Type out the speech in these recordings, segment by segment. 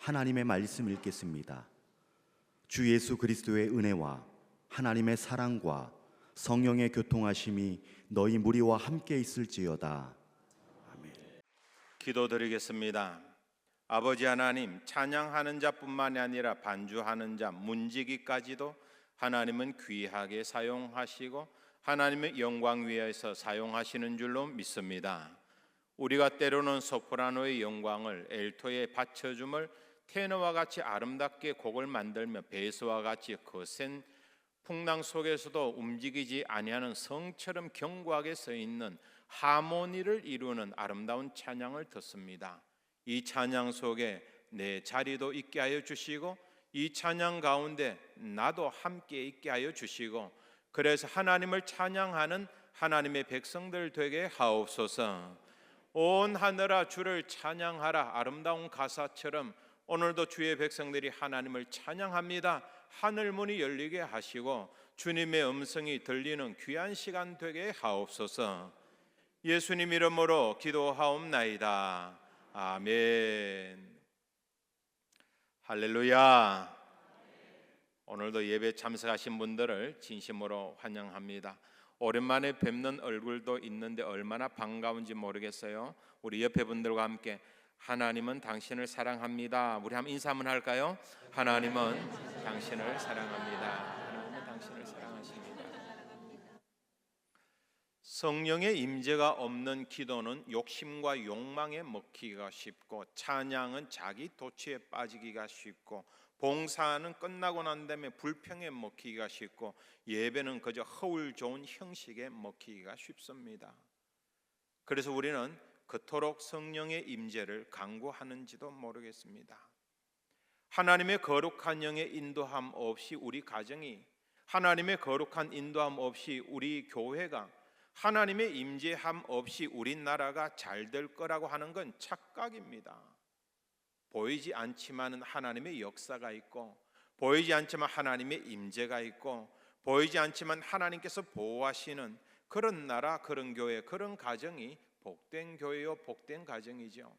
하나님의 말씀 읽겠습니다. 주 예수 그리스도의 은혜와 하나님의 사랑과 성령의 교통하심이 너희 무리와 함께 있을지어다. 아멘. 기도드리겠습니다. 아버지 하나님, 찬양하는 자뿐만이 아니라 반주하는 자, 문지기까지도 하나님은 귀하게 사용하시고 하나님의 영광 위에서 사용하시는 줄로 믿습니다. 우리가 때로는 소프라노의 영광을 엘토에 받쳐줌을 테너와 같이 아름답게 곡을 만들며 베이스와 같이 거센 풍랑 속에서도 움직이지 아니하는 성처럼 견고하게 서 있는 하모니를 이루는 아름다운 찬양을 듣습니다. 이 찬양 속에 내 자리도 있게 하여 주시고 이 찬양 가운데 나도 함께 있게 하여 주시고 그래서 하나님을 찬양하는 하나님의 백성들 되게 하옵소서. 온 하늘아 주를 찬양하라 아름다운 가사처럼 오늘도 주의 백성들이 하나님을 찬양합니다. 하늘 문이 열리게 하시고 주님의 음성이 들리는 귀한 시간 되게 하옵소서. 예수님 이름으로 기도하옵나이다. 아멘. 할렐루야. 오늘도 예배 참석하신 분들을 진심으로 환영합니다. 오랜만에 뵙는 얼굴도 있는데 얼마나 반가운지 모르겠어요. 우리 옆에 분들과 함께 하나님은 당신을 사랑합니다. 우리 한번 인사 한번 할까요? 하나님은 당신을 사랑합니다. 하나님은 당신을 사랑하십니다. 성령의 임재가 없는 기도는 욕심과 욕망에 먹히기가 쉽고 찬양은 자기 도취에 빠지기가 쉽고 봉사는 끝나고 난 다음에 불평에 먹히기가 쉽고 예배는 그저 허울 좋은 형식에 먹히기가 쉽습니다. 그래서 우리는 그토록 성령의 임재를 간구하는지도 모르겠습니다. 하나님의 거룩한 영의 인도함 없이 우리 가정이, 하나님의 거룩한 인도함 없이 우리 교회가, 하나님의 임재함 없이 우리나라가 잘 될 거라고 하는 건 착각입니다. 보이지 않지만 하나님의 역사가 있고, 보이지 않지만 하나님의 임재가 있고, 보이지 않지만 하나님께서 보호하시는 그런 나라, 그런 교회, 그런 가정이 복된 교회요 복된 가정이죠.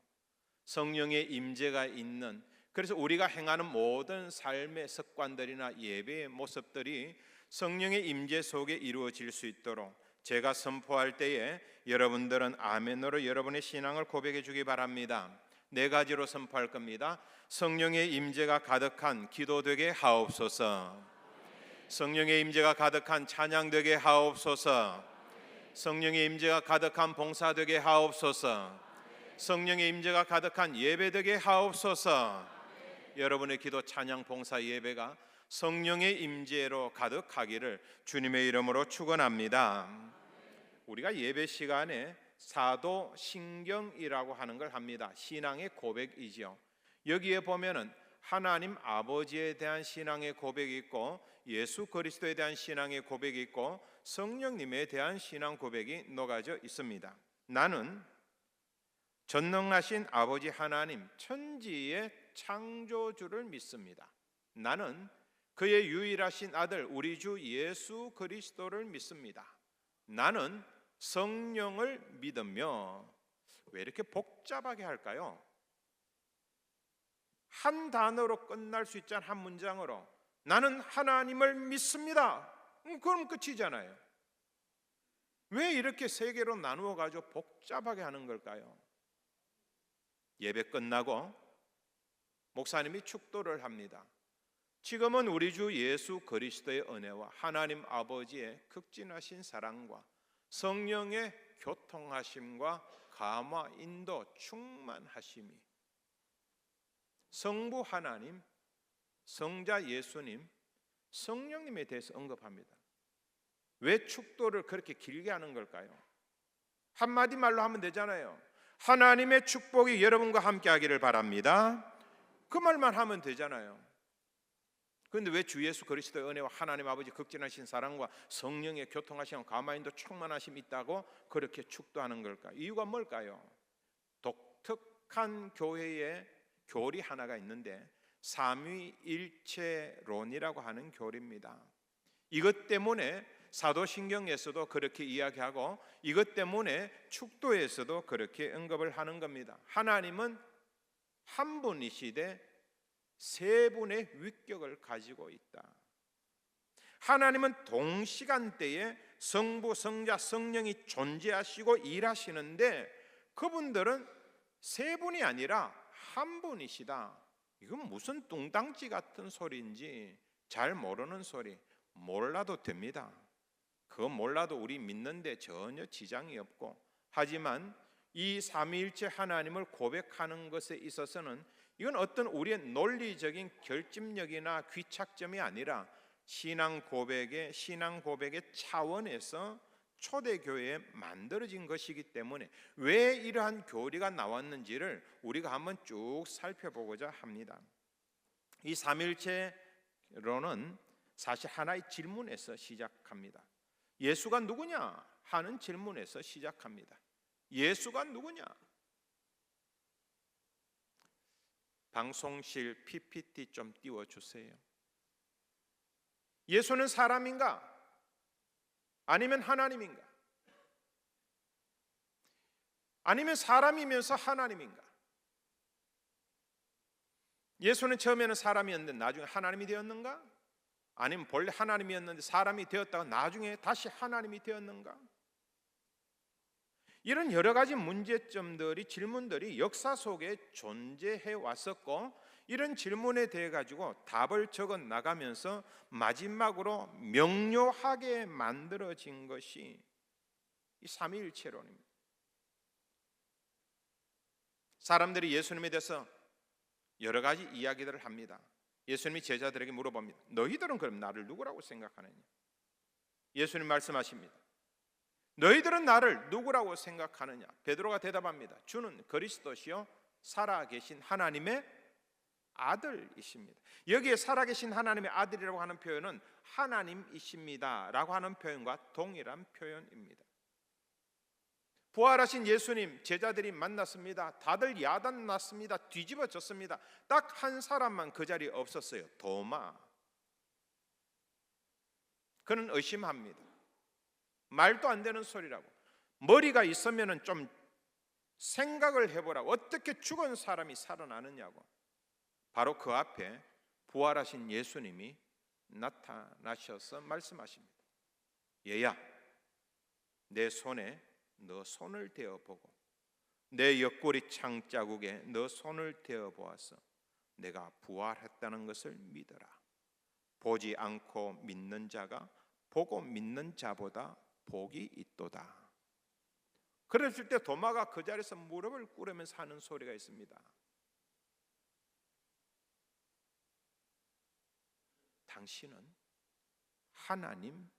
성령의 임재가 있는, 그래서 우리가 행하는 모든 삶의 습관들이나 예배의 모습들이 성령의 임재 속에 이루어질 수 있도록 제가 선포할 때에 여러분들은 아멘으로 여러분의 신앙을 고백해 주기 바랍니다. 네 가지로 선포할 겁니다. 성령의 임재가 가득한 기도 되게 하옵소서. 성령의 임재가 가득한 찬양 되게 하옵소서. 성령의 임재가 가득한 봉사 되게 하옵소서. 성령의 임재가 가득한 예배 되게 하옵소서. 여러분의 기도, 찬양, 봉사, 예배가 성령의 임재로 가득하기를 주님의 이름으로 축원합니다. 우리가 예배 시간에 사도신경이라고 하는 걸 합니다. 신앙의 고백이죠. 여기에 보면은 하나님 아버지에 대한 신앙의 고백이 있고 예수 그리스도에 대한 신앙의 고백이 있고 성령님에 대한 신앙 고백이 녹아져 있습니다. 나는 전능하신 아버지 하나님 천지의 창조주를 믿습니다. 나는 그의 유일하신 아들 우리 주 예수 그리스도를 믿습니다. 나는 성령을 믿으며, 왜 이렇게 복잡하게 할까요? 한 단어로 끝날 수 있잖아요. 한 문장으로 나는 하나님을 믿습니다. 그럼 끝이잖아요. 왜 이렇게 세 개로 나누어 가지고 복잡하게 하는 걸까요? 예배 끝나고 목사님이 축도를 합니다. 지금은 우리 주 예수 그리스도의 은혜와 하나님 아버지의 극진하신 사랑과 성령의 교통하심과 감화, 인도, 충만하심이 성부 하나님, 성자 예수님, 성령님에 대해서 언급합니다. 왜 축도를 그렇게 길게 하는 걸까요? 한마디 말로 하면 되잖아요. 하나님의 축복이 여러분과 함께 하기를 바랍니다. 그 말만 하면 되잖아요. 그런데 왜 주 예수 그리스도의 은혜와 하나님 아버지 극진하신 사랑과 성령의 교통하심, 감화인도 충만하심이 있다고 그렇게 축도하는 걸까? 이유가 뭘까요? 독특한 교회의 교리 하나가 있는데 삼위일체론이라고 하는 교리입니다. 이것 때문에 사도신경에서도 그렇게 이야기하고 이것 때문에 축도에서도 그렇게 언급을 하는 겁니다. 하나님은 한 분이시되 세 분의 위격을 가지고 있다. 하나님은 동시간대에 성부, 성자, 성령이 존재하시고 일하시는데 그분들은 세 분이 아니라 한 분이시다. 이건 무슨 뚱땅지 같은 소리인지 잘 모르는 소리, 몰라도 됩니다. 그거 몰라도 우리 믿는데 전혀 지장이 없고, 하지만 이 삼위일체 하나님을 고백하는 것에 있어서는 이건 어떤 우리의 논리적인 결집력이나 귀착점이 아니라 신앙 고백의 차원에서 초대교회에 만들어진 것이기 때문에 왜 이러한 교리가 나왔는지를 우리가 한번 쭉 살펴보고자 합니다. 이 삼위일체론은 사실 하나의 질문에서 시작합니다. 예수가 누구냐 하는 질문에서 시작합니다. 예수가 누구냐? 방송실 PPT 좀 띄워주세요. 예수는 사람인가? 아니면 하나님인가? 아니면 사람이면서 하나님인가? 예수는 처음에는 사람이었는데 나중에 하나님이 되었는가? 아니면 본래 하나님이었는데 사람이 되었다가 나중에 다시 하나님이 되었는가? 이런 여러 가지 문제점들이, 질문들이 역사 속에 존재해 왔었고, 이런 질문에 대해 가지고 답을 적어 나가면서 마지막으로 명료하게 만들어진 것이 이 삼위일체론입니다. 사람들이 예수님에 대해서 여러 가지 이야기들을 합니다. 예수님이 제자들에게 물어봅니다. 너희들은 그럼 나를 누구라고 생각하느냐? 예수님 말씀하십니다. 너희들은 나를 누구라고 생각하느냐? 베드로가 대답합니다. 주는 그리스도시요 살아계신 하나님의 아들이십니다. 여기에 살아계신 하나님의 아들이라고 하는 표현은 하나님이십니다 라고 하는 표현과 동일한 표현입니다. 부활하신 예수님 제자들이 만났습니다. 다들 야단 났습니다. 뒤집어졌습니다. 딱 한 사람만 그 자리에 없었어요. 도마. 그는 의심합니다. 말도 안 되는 소리라고. 머리가 있으면 좀 생각을 해보라고. 어떻게 죽은 사람이 살아나느냐고. 바로 그 앞에 부활하신 예수님이 나타나셔서 말씀하십니다. 얘야, 내 손에 너 손을 대어보고 내 옆구리 창자국에 너 손을 대어보아서 내가 부활했다는 것을 믿어라. 보지 않고 믿는 자가 보고 믿는 자보다 복이 있도다. 그랬을 때 도마가 그 자리에서 무릎을 꿇으면서 하는 소리가 있습니다. 당신은 하나님이십니다.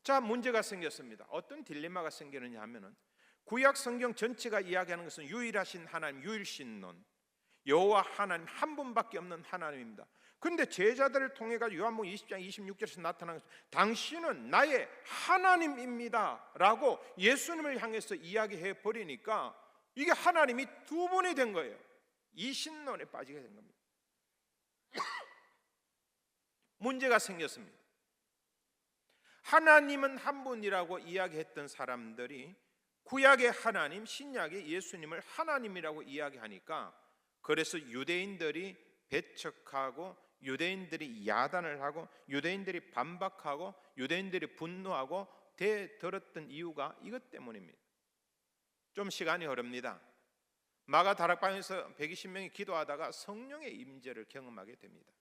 자, 문제가 생겼습니다. 어떤 딜레마가 생기느냐 하면은 구약 성경 전체가 이야기하는 것은 유일하신 하나님, 유일신론, 여호와 하나님 한 분밖에 없는 하나님입니다. 근데 제자들을 통해 가지고 요한복음 20장 26절에서 나타나는 것은 당신은 나의 하나님입니다 라고 예수님을 향해서 이야기해 버리니까 이게 하나님이 두 분이 된 거예요. 이신론에 빠지게 된 겁니다. 문제가 생겼습니다. 하나님은 한 분이라고 이야기했던 사람들이 구약의 하나님, 신약의 예수님을 하나님이라고 이야기하니까, 그래서 유대인들이 배척하고 유대인들이 야단을 하고 유대인들이 반박하고 유대인들이 분노하고 대들었던 이유가 이것 때문입니다. 좀 시간이 흐릅니다. 마가 다락방에서 120명이 기도하다가 성령의 임재를 경험하게 됩니다.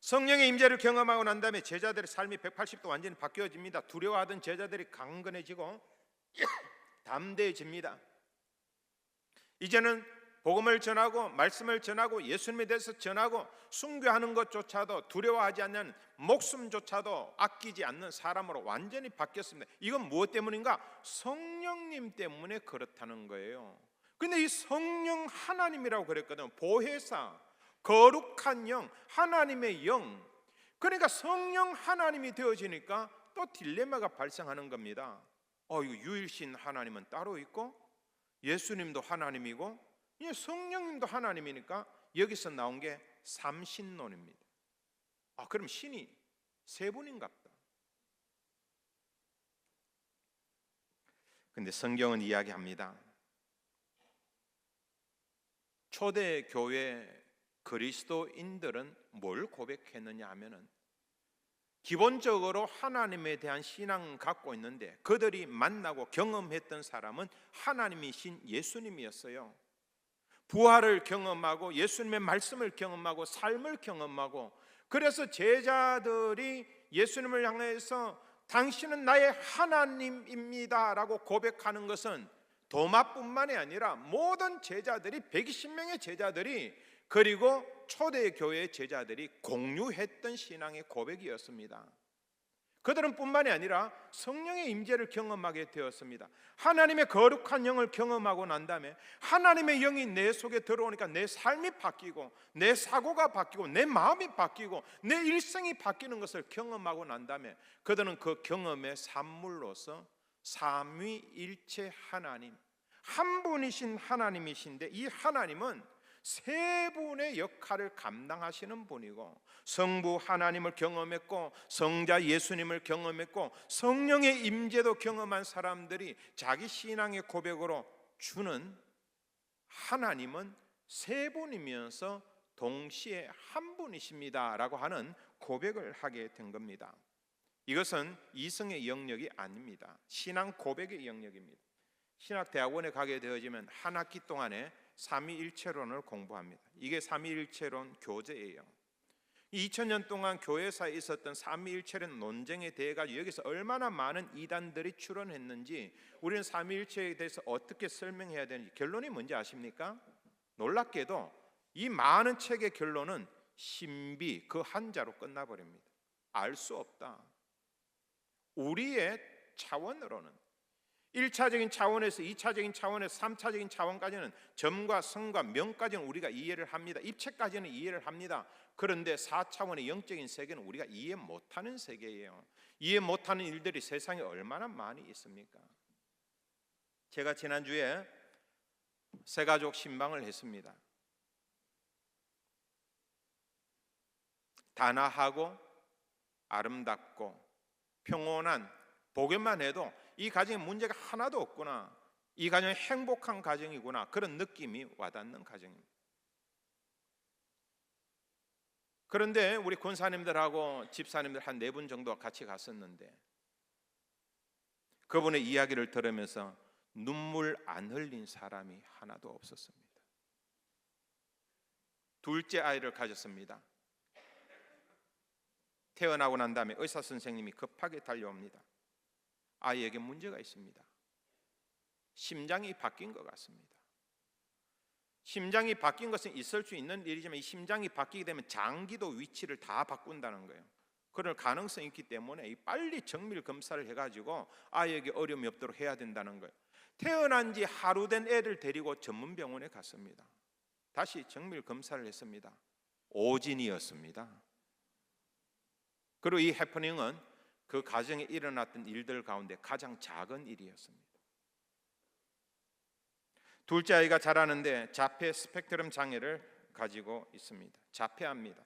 성령의 임재를 경험하고 난 다음에 제자들의 삶이 180도 완전히 바뀌어집니다. 두려워하던 제자들이 강건해지고 담대해집니다. 이제는 복음을 전하고 말씀을 전하고 예수님에 대해서 전하고 순교하는 것조차도 두려워하지 않는, 목숨조차도 아끼지 않는 사람으로 완전히 바뀌었습니다. 이건 무엇 때문인가? 성령님 때문에 그렇다는 거예요. 근데 이 성령 하나님이라고 그랬거든요. 보혜사, 거룩한 영, 하나님의 영. 그러니까 성령 하나님이 되어지니까 또 딜레마가 발생하는 겁니다. 이거 유일신 하나님은 따로 있고 예수님도 하나님이고 성령님도 하나님이니까 여기서 나온 게 삼신론입니다. 그럼 신이 세 분인갑다. 근데 성경은 이야기합니다. 초대 교회 그리스도인들은 뭘 고백했느냐 하면은 기본적으로 하나님에 대한 신앙을 갖고 있는데 그들이 만나고 경험했던 사람은 하나님이신 예수님이었어요. 부활을 경험하고 예수님의 말씀을 경험하고 삶을 경험하고, 그래서 제자들이 예수님을 향해서 당신은 나의 하나님입니다 라고 고백하는 것은 도마뿐만이 아니라 모든 제자들이, 120명의 제자들이, 그리고 초대교회 제자들이 공유했던 신앙의 고백이었습니다. 그들은 뿐만이 아니라 성령의 임재를 경험하게 되었습니다. 하나님의 거룩한 영을 경험하고 난 다음에 하나님의 영이 내 속에 들어오니까 내 삶이 바뀌고 내 사고가 바뀌고 내 마음이 바뀌고 내 일생이 바뀌는 것을 경험하고 난 다음에 그들은 그 경험의 산물로서 삼위일체 하나님, 한 분이신 하나님이신데 이 하나님은 세 분의 역할을 감당하시는 분이고, 성부 하나님을 경험했고 성자 예수님을 경험했고 성령의 임재도 경험한 사람들이 자기 신앙의 고백으로 주는 하나님은 세 분이면서 동시에 한 분이십니다 라고 하는 고백을 하게 된 겁니다. 이것은 이성의 영역이 아닙니다. 신앙 고백의 영역입니다. 신학대학원에 가게 되어지면 한 학기 동안에 삼위일체론을 공부합니다. 이게 삼위일체론 교재예요. 2000년 동안 교회사에 있었던 삼위일체론 논쟁에 대해 가지고 여기서 얼마나 많은 이단들이 출연했는지, 우리는 삼위일체에 대해서 어떻게 설명해야 되는지 결론이 뭔지 아십니까? 놀랍게도 이 많은 책의 결론은 신비, 그 한자로 끝나버립니다. 알 수 없다. 우리의 차원으로는 1차적인 차원에서 2차적인 차원에서 3차적인 차원까지는 점과 성과 명까지는 우리가 이해를 합니다. 입체까지는 이해를 합니다. 그런데 4차원의 영적인 세계는 우리가 이해 못하는 세계예요. 이해 못하는 일들이 세상에 얼마나 많이 있습니까? 제가 지난주에 새가족 신방을 했습니다. 단아하고 아름답고 평온한, 보기만 해도 이 가정에 문제가 하나도 없구나, 이 가정이 행복한 가정이구나, 그런 느낌이 와닿는 가정입니다. 그런데 우리 권사님들하고 집사님들 한 4분 정도 같이 갔었는데 그분의 이야기를 들으면서 눈물 안 흘린 사람이 하나도 없었습니다. 둘째 아이를 가졌습니다. 태어나고 난 다음에 의사 선생님이 급하게 달려옵니다. 아이에게 문제가 있습니다. 심장이 바뀐 것 같습니다. 심장이 바뀐 것은 있을 수 있는 일이지만 이 심장이 바뀌게 되면 장기도 위치를 다 바꾼다는 거예요. 그럴 가능성이 있기 때문에 빨리 정밀 검사를 해가지고 아이에게 어려움이 없도록 해야 된다는 거예요. 태어난 지 하루 된 애를 데리고 전문병원에 갔습니다. 다시 정밀 검사를 했습니다. 오진이었습니다. 그리고 이 해프닝은 그 가정에 일어났던 일들 가운데 가장 작은 일이었습니다. 둘째 아이가 자라는데 자폐 스펙트럼 장애를 가지고 있습니다. 자폐합니다.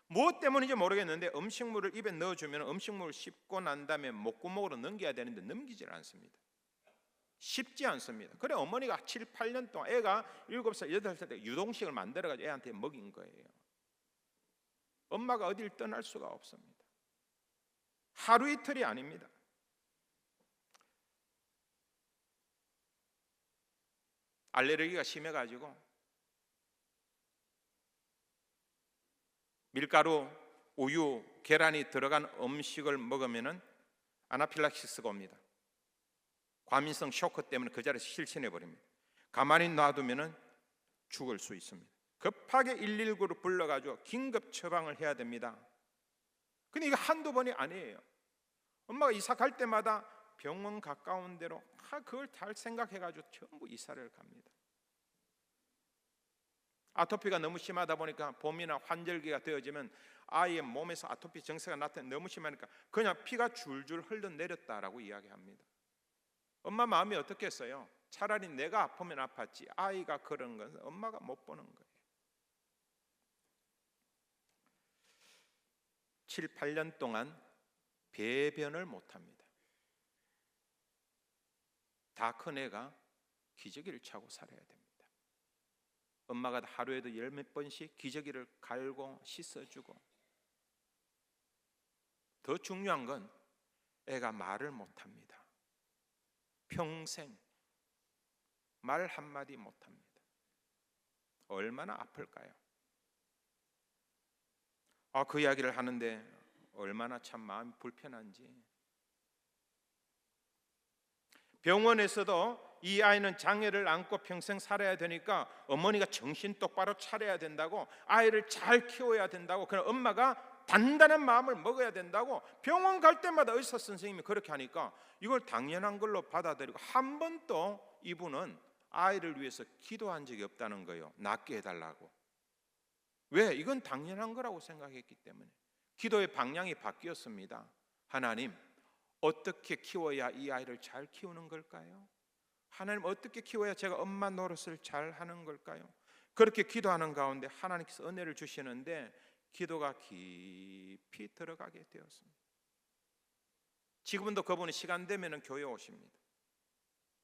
무엇 때문인지 모르겠는데 음식물을 입에 넣어주면 음식물을 씹고 난 다음에 목구멍으로 넘겨야 되는데 넘기질 않습니다. 쉽지 않습니다. 그래 어머니가 7, 8년 동안, 애가 7살, 8살 때 유동식을 만들어가지고 애한테 먹인 거예요. 엄마가 어딜 떠날 수가 없습니다. 하루 이틀이 아닙니다. 알레르기가 심해가지고 밀가루, 우유, 계란이 들어간 음식을 먹으면 아나필락시스가 옵니다. 과민성 쇼크 때문에 그 자리에서 실신해버립니다. 가만히 놔두면 죽을 수 있습니다. 급하게 119를 불러가지고 긴급 처방을 해야 됩니다. 근데 이거 한두 번이 아니에요. 엄마가 이사 갈 때마다 병원 가까운 데로 그걸 다 생각해가지고 전부 이사를 갑니다. 아토피가 너무 심하다 보니까 봄이나 환절기가 되어지면 아이의 몸에서 아토피 증세가 나타나 너무 심하니까 그냥 피가 줄줄 흘러내렸다라고 이야기합니다. 엄마 마음이 어떻겠어요? 차라리 내가 아프면 아팠지 아이가 그런 건 엄마가 못 보는 거예요. 7, 8년 동안 배변을 못합니다. 다 큰 애가 기저귀를 차고 살아야 됩니다. 엄마가 하루에도 열 몇 번씩 기저귀를 갈고 씻어주고, 더 중요한 건 애가 말을 못합니다. 평생 말 한마디 못합니다. 얼마나 아플까요? 그 이야기를 하는데 얼마나 참 마음이 불편한지. 병원에서도 이 아이는 장애를 안고 평생 살아야 되니까 어머니가 정신 똑바로 차려야 된다고, 아이를 잘 키워야 된다고, 그런 엄마가 단단한 마음을 먹어야 된다고 병원 갈 때마다 의사 선생님이 그렇게 하니까 이걸 당연한 걸로 받아들이고, 한 번도 이분은 아이를 위해서 기도한 적이 없다는 거예요. 낫게 해달라고. 왜? 이건 당연한 거라고 생각했기 때문에. 기도의 방향이 바뀌었습니다. 하나님, 어떻게 키워야 이 아이를 잘 키우는 걸까요? 하나님, 어떻게 키워야 제가 엄마 노릇을 잘 하는 걸까요? 그렇게 기도하는 가운데 하나님께서 은혜를 주시는데 기도가 깊이 들어가게 되었습니다. 지금도 그분이 시간 되면 교회 오십니다.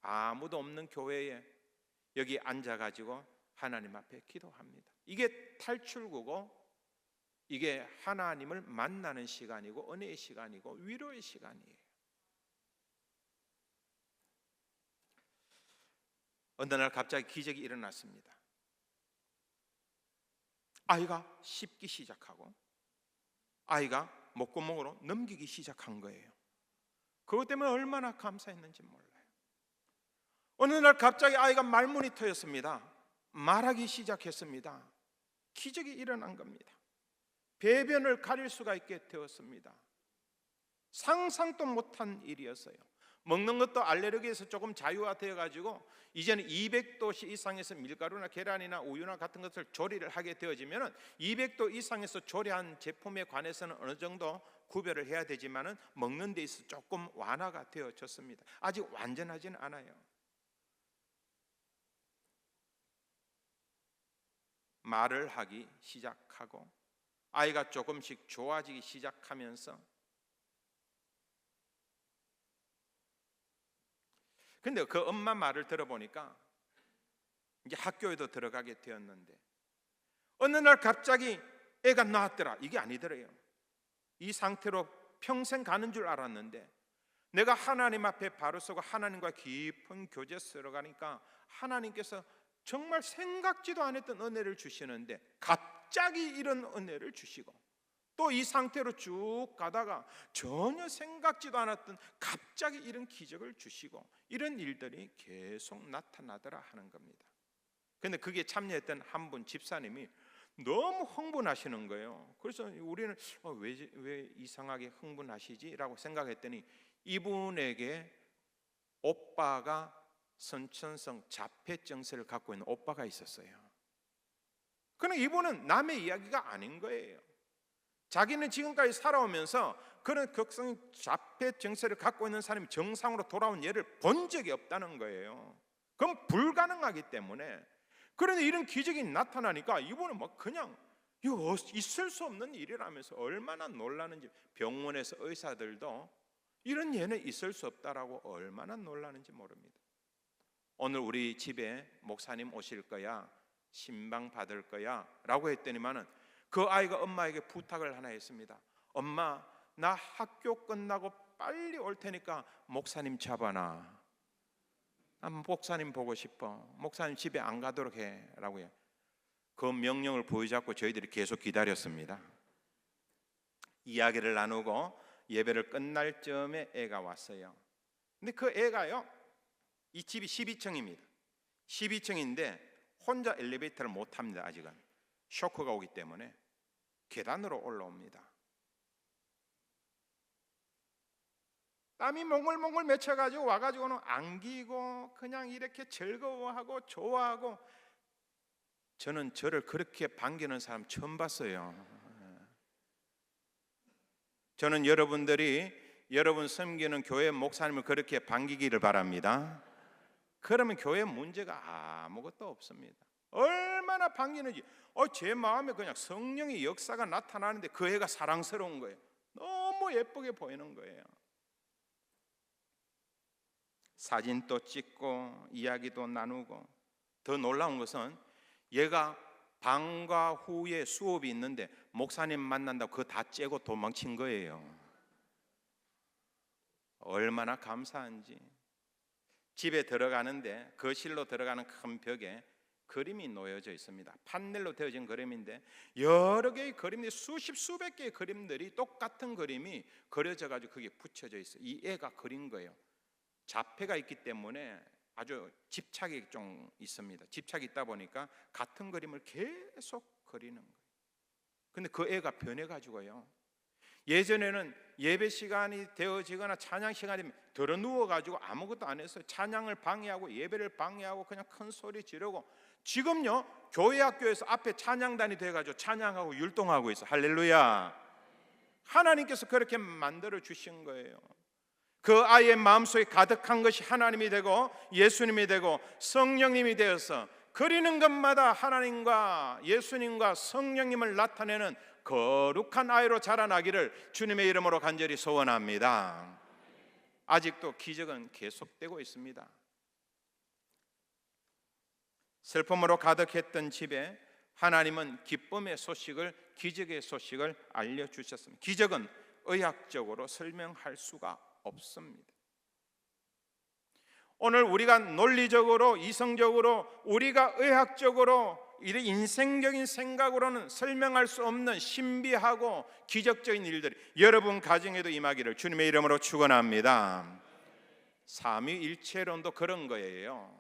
아무도 없는 교회에 여기 앉아가지고 하나님 앞에 기도합니다. 이게 탈출구고, 이게 하나님을 만나는 시간이고, 은혜의 시간이고, 위로의 시간이에요. 어느 날 갑자기 기적이 일어났습니다. 아이가 씹기 시작하고 아이가 목구멍으로 넘기기 시작한 거예요. 그것 때문에 얼마나 감사했는지 몰라요. 어느 날 갑자기 아이가 말문이 트였습니다. 말하기 시작했습니다. 기적이 일어난 겁니다. 배변을 가릴 수가 있게 되었습니다. 상상도 못한 일이었어요. 먹는 것도 알레르기에서 조금 자유화되어 가지고 이제는 200도 이상에서 밀가루나 계란이나 우유나 같은 것을 조리를 하게 되어지면 200도 이상에서 조리한 제품에 관해서는 어느 정도 구별을 해야 되지만은 먹는 데 있어서 조금 완화가 되어졌습니다. 아직 완전하지는 않아요. 말을 하기 시작하고 아이가 조금씩 좋아지기 시작하면서, 근데 그 엄마 말을 들어보니까 이제 학교에도 들어가게 되었는데 어느 날 갑자기 애가 나왔더라. 이게 아니더래요. 이 상태로 평생 가는 줄 알았는데 내가 하나님 앞에 바로 서고 하나님과 깊은 교제에 들어가니까 하나님께서 정말 생각지도 않았던 은혜를 주시는데 갑자기 이런 은혜를 주시고, 또 이 상태로 쭉 가다가 전혀 생각지도 않았던 갑자기 이런 기적을 주시고, 이런 일들이 계속 나타나더라 하는 겁니다. 근데 그게 참여했던 한 분 집사님이 너무 흥분하시는 거예요. 그래서 우리는 왜 이상하게 흥분하시지? 라고 생각했더니 이분에게 오빠가 선천성 자폐증세를 갖고 있는 오빠가 있었어요. 그러나 이분은 남의 이야기가 아닌 거예요. 자기는 지금까지 살아오면서 그런 극성 자폐증세를 갖고 있는 사람이 정상으로 돌아온 예를 본 적이 없다는 거예요. 그건 불가능하기 때문에. 그런데 이런 기적이 나타나니까 이분은 그냥 이거 있을 수 없는 일이라면서 얼마나 놀라는지, 병원에서 의사들도 이런 예는 있을 수 없다라고 얼마나 놀라는지 모릅니다. 오늘 우리 집에 목사님 오실 거야, 신방 받을 거야 라고 했더니만은 그 아이가 엄마에게 부탁을 하나 했습니다. 엄마, 나 학교 끝나고 빨리 올 테니까 목사님 잡아놔. 나 목사님 보고 싶어. 목사님 집에 안 가도록 해 라고요. 그 명령을 보여잡고 저희들이 계속 기다렸습니다. 이야기를 나누고 예배를 끝날 즈음에 애가 왔어요. 근데 그 애가요, 이 집이 12층입니다. 12층인데 혼자 엘리베이터를 못 탑니다. 아직은 쇼크가 오기 때문에 계단으로 올라옵니다. 땀이 몽글몽글 맺혀가지고 와가지고는 안기고 그냥 이렇게 즐거워하고 좋아하고, 저는 저를 그렇게 반기는 사람 처음 봤어요. 저는 여러분들이 여러분 섬기는 교회 목사님을 그렇게 반기기를 바랍니다. 그러면 교회 문제가 아무것도 없습니다. 얼마나 반기는지, 제 마음에 그냥 성령의 역사가 나타나는데 그 애가 사랑스러운 거예요. 너무 예쁘게 보이는 거예요. 사진도 찍고 이야기도 나누고, 더 놀라운 것은 얘가 방과 후에 수업이 있는데 목사님 만난다고 그거 다 째고 도망친 거예요. 얼마나 감사한지. 집에 들어가는데 거실로 들어가는 큰 벽에 그림이 놓여져 있습니다. 판넬로 되어진 그림인데 여러 개의 그림들이, 수백 개의 그림들이, 똑같은 그림이 그려져 가지고 거기에 붙여져 있어요. 이 애가 그린 거예요. 자폐가 있기 때문에 아주 집착이 좀 있습니다. 집착이 있다 보니까 같은 그림을 계속 그리는 거예요. 근데 그 애가 변해가지고요, 예전에는 예배 시간이 되어지거나 찬양 시간이 되면 들어 누워가지고 아무것도 안 했어요. 찬양을 방해하고 예배를 방해하고 그냥 큰 소리 지르고, 지금요 교회 학교에서 앞에 찬양단이 돼가지고 찬양하고 율동하고 있어. 할렐루야. 하나님께서 그렇게 만들어 주신 거예요. 그 아이의 마음속에 가득한 것이 하나님이 되고 예수님이 되고 성령님이 되어서 그리는 것마다 하나님과 예수님과 성령님을 나타내는 거룩한 아이로 자라나기를 주님의 이름으로 간절히 소원합니다. 아직도 기적은 계속되고 있습니다. 슬픔으로 가득했던 집에 하나님은 기쁨의 소식을, 기적의 소식을 알려주셨습니다. 기적은 의학적으로 설명할 수가 없습니다. 오늘 우리가 논리적으로, 이성적으로, 우리가 의학적으로, 이 인생적인 생각으로는 설명할 수 없는 신비하고 기적적인 일들이 여러분 가정에도 임하기를 주님의 이름으로 축원합니다. 삼위일체론도 그런 거예요.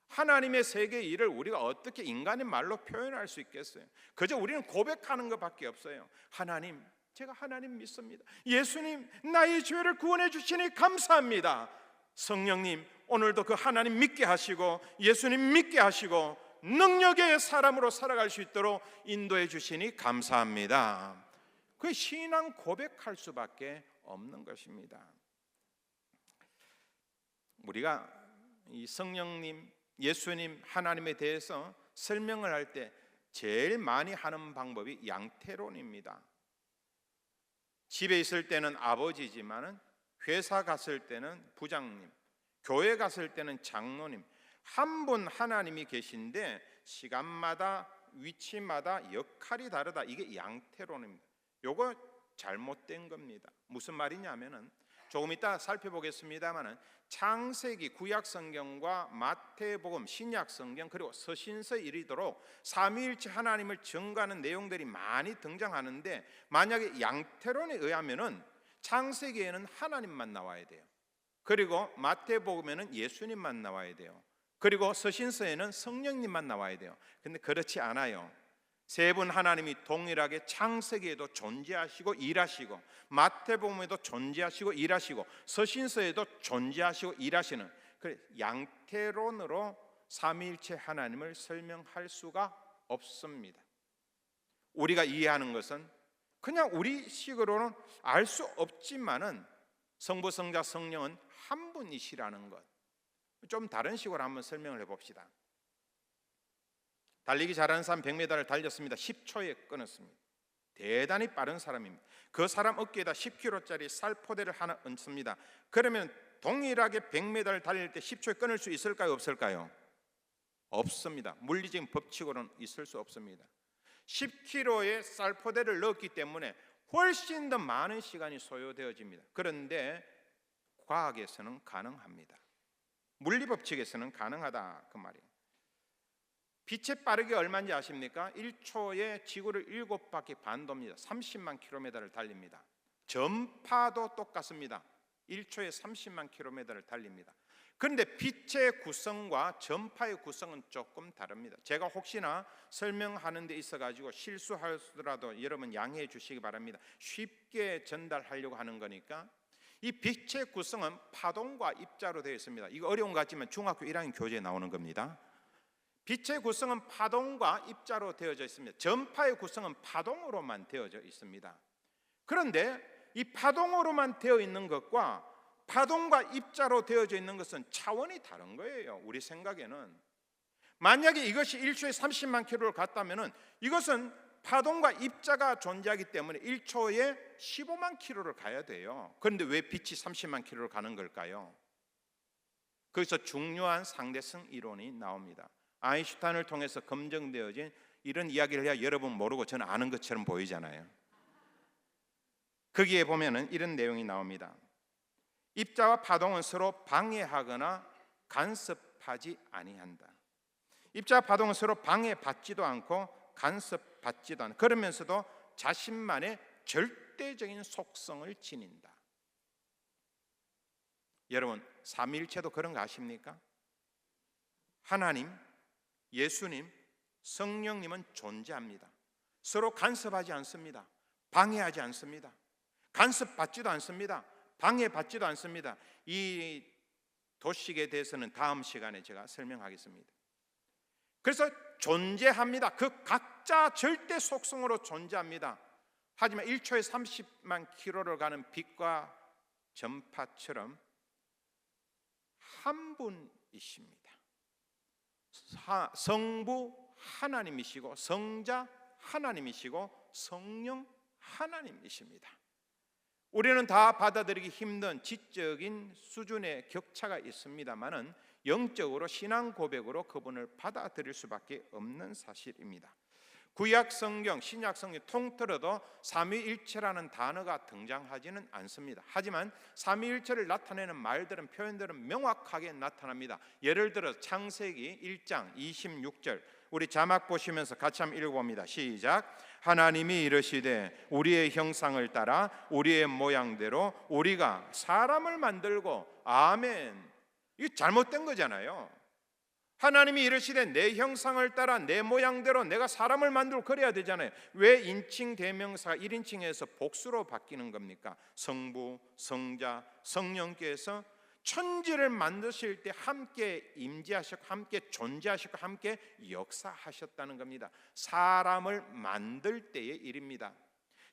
하나님의 세계의 일을 우리가 어떻게 인간의 말로 표현할 수 있겠어요? 그저 우리는 고백하는 것밖에 없어요. 하나님, 제가 하나님 믿습니다. 예수님, 나의 죄를 구원해 주시니 감사합니다. 성령님, 오늘도 그 하나님 믿게 하시고 예수님 믿게 하시고 능력의 사람으로 살아갈 수 있도록 인도해 주시니 감사합니다. 그 신앙 고백할 수밖에 없는 것입니다. 우리가 이 성령님, 예수님, 하나님에 대해서 설명을 할 때 제일 많이 하는 방법이 양태론입니다. 집에 있을 때는 아버지지만은 회사 갔을 때는 부장님, 교회 갔을 때는 장로님, 한 분 하나님이 계신데 시간마다 위치마다 역할이 다르다. 이게 양태론입니다. 요거 잘못된 겁니다. 무슨 말이냐면은 조금 이따 살펴보겠습니다만은 창세기 구약 성경과 마태복음 신약 성경 그리고 서신서에 이르도록 삼위일체 하나님을 증거하는 내용들이 많이 등장하는데, 만약에 양태론에 의하면은 창세기에는 하나님만 나와야 돼요. 그리고 마태복음에는 예수님만 나와야 돼요. 그리고 서신서에는 성령님만 나와야 돼요. 근데 그렇지 않아요. 세 분 하나님이 동일하게 창세기에도 존재하시고 일하시고, 마태복음에도 존재하시고 일하시고, 서신서에도 존재하시고 일하시는, 양태론으로 삼위일체 하나님을 설명할 수가 없습니다. 우리가 이해하는 것은 그냥 우리 식으로는 알 수 없지만은 성부, 성자, 성령은 한 분이시라는 것, 좀 다른 식으로 한번 설명을 해봅시다. 달리기 잘하는 사람 100m를 달렸습니다. 10초에 끊었습니다. 대단히 빠른 사람입니다. 그 사람 어깨에다 10kg짜리 쌀포대를 하나 얹습니다. 그러면 동일하게 100m를 달릴 때 10초에 끊을 수 있을까요? 없을까요? 없습니다. 물리적인 법칙으로는 있을 수 없습니다. 10kg의 쌀포대를 넣었기 때문에 훨씬 더 많은 시간이 소요되어집니다. 그런데 과학에서는 가능합니다. 물리법칙에서는 가능하다, 그 말이에요. 빛의 빠르기 얼마인지 아십니까? 1초에 지구를 7바퀴 반 돕니다. 30만 킬로미터를 달립니다. 전파도 똑같습니다. 1초에 30만 킬로미터를 달립니다. 그런데 빛의 구성과 전파의 구성은 조금 다릅니다. 제가 혹시나 설명하는 데 있어가지고 실수하더라도 여러분 양해해 주시기 바랍니다. 쉽게 전달하려고 하는 거니까. 이 빛의 구성은 파동과 입자로 되어 있습니다. 이거 어려운 것 같지만 중학교 1학년 교재에 나오는 겁니다. 빛의 구성은 파동과 입자로 되어져 있습니다. 전파의 구성은 파동으로만 되어져 있습니다. 그런데 이 파동으로만 되어 있는 것과 파동과 입자로 되어져 있는 것은 차원이 다른 거예요. 우리 생각에는. 만약에 이것이 1초에 30만 킬로를 갔다면 이것은 파동과 입자가 존재하기 때문에 1초에 15만 킬로를 가야 돼요. 그런데 왜 빛이 30만 킬로를 가는 걸까요? 거기서 중요한 상대성 이론이 나옵니다. 아인슈타인을 통해서 검증되어진 이런 이야기를 해야 여러분 모르고 저는 아는 것처럼 보이잖아요. 거기에 보면은 이런 내용이 나옵니다. 입자와 파동은 서로 방해하거나 간섭하지 아니한다. 입자와 파동은 서로 방해받지도 않고 간섭받지도 않고, 그러면서도 자신만의 절대적인 속성을 지닌다. 여러분, 삼위일체도 그런 거 아십니까? 하나님, 예수님, 성령님은 존재합니다. 서로 간섭하지 않습니다. 방해하지 않습니다. 간섭받지도 않습니다. 방해받지도 않습니다. 이 도식에 대해서는 다음 시간에 제가 설명하겠습니다. 그래서 존재합니다. 그 각자 절대 속성으로 존재합니다. 하지만 1초에 30만 킬로를 가는 빛과 전파처럼 한 분이십니다. 성부 하나님이시고, 성자 하나님이시고, 성령 하나님이십니다. 우리는 다 받아들이기 힘든 지적인 수준의 격차가 있습니다만은 영적으로 신앙 고백으로 그분을 받아들일 수밖에 없는 사실입니다. 구약 성경, 신약 성경 통틀어도 삼위일체라는 단어가 등장하지는 않습니다. 하지만 삼위일체를 나타내는 말들은, 표현들은 명확하게 나타납니다. 예를 들어 창세기 1장 26절, 우리 자막 보시면서 같이 한번 읽어봅니다. 시작. 하나님이 이르시되 우리의 형상을 따라 우리의 모양대로 우리가 사람을 만들고. 아멘. 이게 잘못된 거잖아요. 하나님이 이르시되 내 형상을 따라 내 모양대로 내가 사람을 만들고 그래야 되잖아요. 왜 인칭 대명사가 1인칭에서 복수로 바뀌는 겁니까? 성부, 성자, 성령께서 천지를 만드실 때 함께 임재하셨고, 함께 존재하셨고, 함께 역사하셨다는 겁니다. 사람을 만들 때의 일입니다.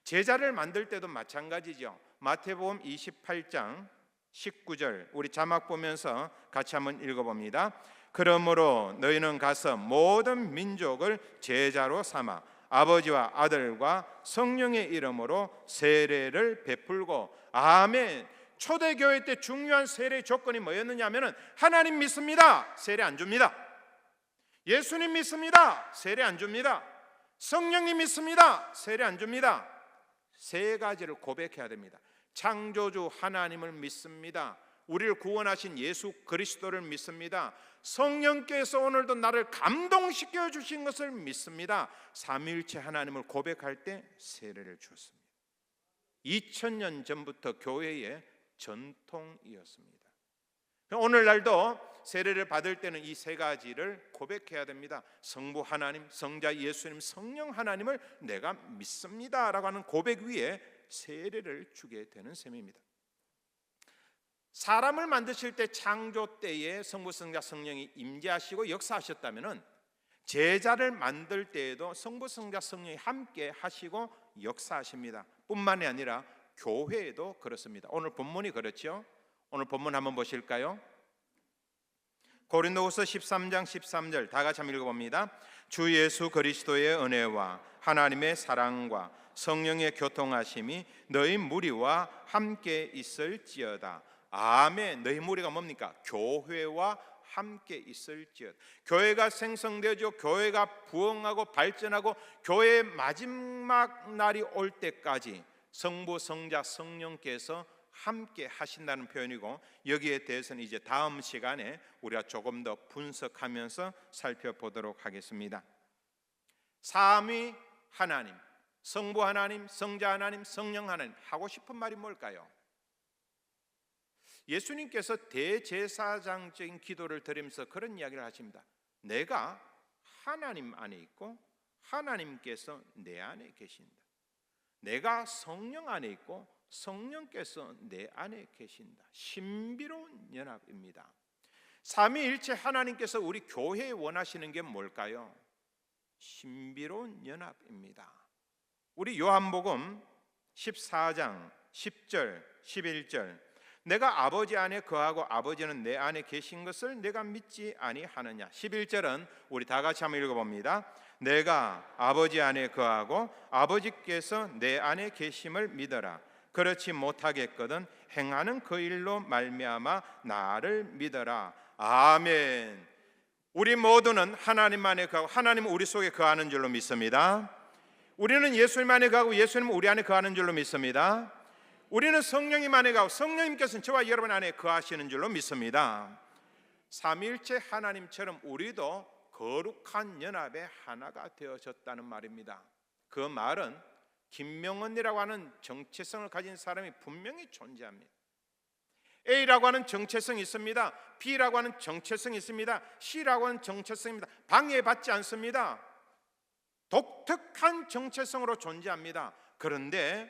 제자를 만들 때도 마찬가지죠. 마태복음 28장 19절, 우리 자막 보면서 같이 한번 읽어봅니다. 그러므로 너희는 가서 모든 민족을 제자로 삼아 아버지와 아들과 성령의 이름으로 세례를 베풀고. 아멘. 초대교회 때 중요한 세례 조건이 뭐였느냐 하면은 하나님 믿습니다, 세례 안 줍니다. 예수님 믿습니다, 세례 안 줍니다. 성령님 믿습니다, 세례 안 줍니다. 세 가지를 고백해야 됩니다. 창조주 하나님을 믿습니다. 우리를 구원하신 예수 그리스도를 믿습니다. 성령께서 오늘도 나를 감동시켜 주신 것을 믿습니다. 삼위일체 하나님을 고백할 때 세례를 주었습니다. 2000년 전부터 교회의 전통이었습니다. 오늘날도 세례를 받을 때는 이 세 가지를 고백해야 됩니다. 성부 하나님, 성자 예수님, 성령 하나님을 내가 믿습니다라고 하는 고백 위에 세례를 주게 되는 셈입니다. 사람을 만드실 때 창조 때에 성부, 성자, 성령이 임재하시고 역사하셨다면은 제자를 만들 때에도 성부, 성자, 성령이 함께 하시고 역사하십니다. 뿐만이 아니라 교회에도 그렇습니다. 오늘 본문이 그렇죠. 오늘 본문 한번 보실까요? 고린도후서 13장 13절 다 같이 한번 읽어봅니다. 주 예수 그리스도의 은혜와 하나님의 사랑과 성령의 교통하심이 너희 무리와 함께 있을지어다. 아멘. 너희 무리가 뭡니까? 교회와 함께 있을지어다. 교회가 생성되죠. 교회가 부흥하고 발전하고 교회의 마지막 날이 올 때까지 성부, 성자, 성령께서 함께 하신다는 표현이고, 여기에 대해서는 이제 다음 시간에 우리가 조금 더 분석하면서 살펴보도록 하겠습니다. 삼위 하나님, 성부 하나님, 성자 하나님, 성령 하나님, 하고 싶은 말이 뭘까요? 예수님께서 대제사장적인 기도를 드리면서 그런 이야기를 하십니다. 내가 하나님 안에 있고 하나님께서 내 안에 계신다. 내가 성령 안에 있고 성령께서 내 안에 계신다. 신비로운 연합입니다. 삼위일체 하나님께서 우리 교회에 원하시는 게 뭘까요? 신비로운 연합입니다. 우리 요한복음 14장 10절 11절, 내가 아버지 안에 거하고 아버지는 내 안에 계신 것을 내가 믿지 아니하느냐. 11절은 우리 다 같이 한번 읽어봅니다. 내가 아버지 안에 거하고 아버지께서 내 안에 계심을 믿어라. 그렇지 못하겠거든 행하는 그 일로 말미암아 나를 믿어라. 아멘. 우리 모두는 하나님만에 거하고 하나님은 우리 속에 거하는 줄로 믿습니다. 우리는 예수님 안에 거하고 예수님은 우리 안에 거하는 줄로 믿습니다. 우리는 성령님 안에 거하고 성령님께서는 저와 여러분 안에 거하시는 줄로 믿습니다. 삼위일체 하나님처럼 우리도 거룩한 연합의 하나가 되어졌다는 말입니다. 그 말은 김명언이라고 하는 정체성을 가진 사람이 분명히 존재합니다. A라고 하는 정체성이 있습니다. B라고 하는 정체성이 있습니다. C라고 하는 정체성입니다. 방해받지 않습니다. 독특한 정체성으로 존재합니다. 그런데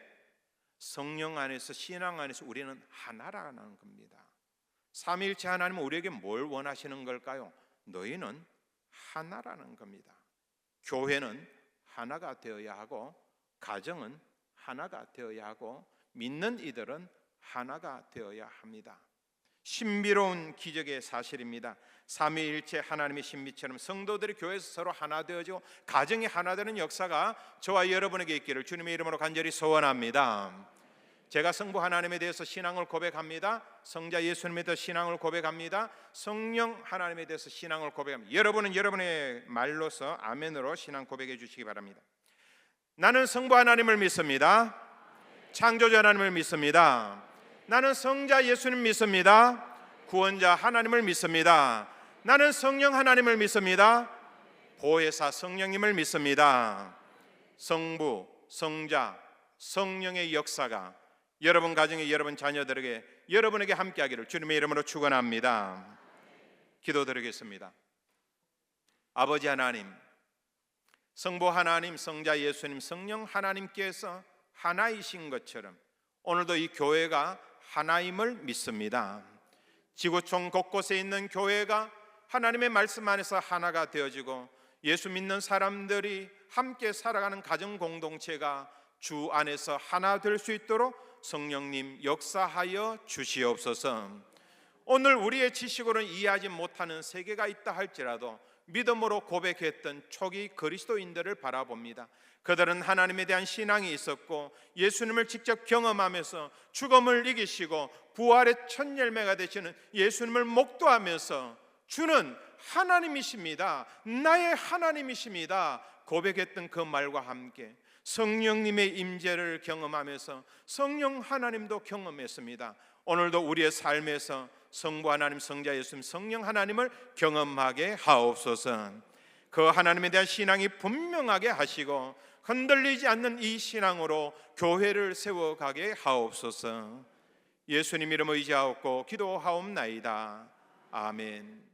성령 안에서, 신앙 안에서 우리는 하나라는 겁니다. 삼위일체 하나님은 우리에게 뭘 원하시는 걸까요? 너희는 하나라는 겁니다. 교회는 하나가 되어야 하고, 가정은 하나가 되어야 하고, 믿는 이들은 하나가 되어야 합니다. 신비로운 기적의 사실입니다. 삼위일체 하나님의 신비처럼 성도들이 교회에서 서로 하나 되어지고 가정이 하나 되는 역사가 저와 여러분에게 있기를 주님의 이름으로 간절히 소원합니다. 제가 성부 하나님에 대해서 신앙을 고백합니다. 성자 예수님에 대해서 신앙을 고백합니다. 성령 하나님에 대해서 신앙을 고백합니다. 여러분은 여러분의 말로서 아멘으로 신앙 고백해 주시기 바랍니다. 나는 성부 하나님을 믿습니다. 창조자 하나님을 믿습니다. 나는 성자 예수님 믿습니다. 구원자 하나님을 믿습니다. 나는 성령 하나님을 믿습니다. 보혜사 성령님을 믿습니다. 성부, 성자, 성령의 역사가 여러분 가정에, 여러분 자녀들에게, 여러분에게 함께하기를 주님의 이름으로 축원합니다. 기도드리겠습니다. 아버지 하나님, 성부 하나님, 성자 예수님, 성령 하나님께서 하나이신 것처럼 오늘도 이 교회가 하나임을 믿습니다. 지구촌 곳곳에 있는 교회가 하나님의 말씀 안에서 하나가 되어지고 예수 믿는 사람들이 함께 살아가는 가정 공동체가 주 안에서 하나 될 수 있도록 성령님 역사하여 주시옵소서. 오늘 우리의 지식으로는 이해하지 못하는 세계가 있다 할지라도 믿음으로 고백했던 초기 그리스도인들을 바라봅니다. 그들은 하나님에 대한 신앙이 있었고 예수님을 직접 경험하면서 죽음을 이기시고 부활의 첫 열매가 되시는 예수님을 목도하면서 주는 하나님이십니다, 나의 하나님이십니다 고백했던 그 말과 함께 성령님의 임재를 경험하면서 성령 하나님도 경험했습니다. 오늘도 우리의 삶에서 성부 하나님, 성자 예수님, 성령 하나님을 경험하게 하옵소서. 그 하나님에 대한 신앙이 분명하게 하시고 흔들리지 않는 이 신앙으로 교회를 세워가게 하옵소서. 예수님 이름 의지하옵고 기도하옵나이다. 아멘.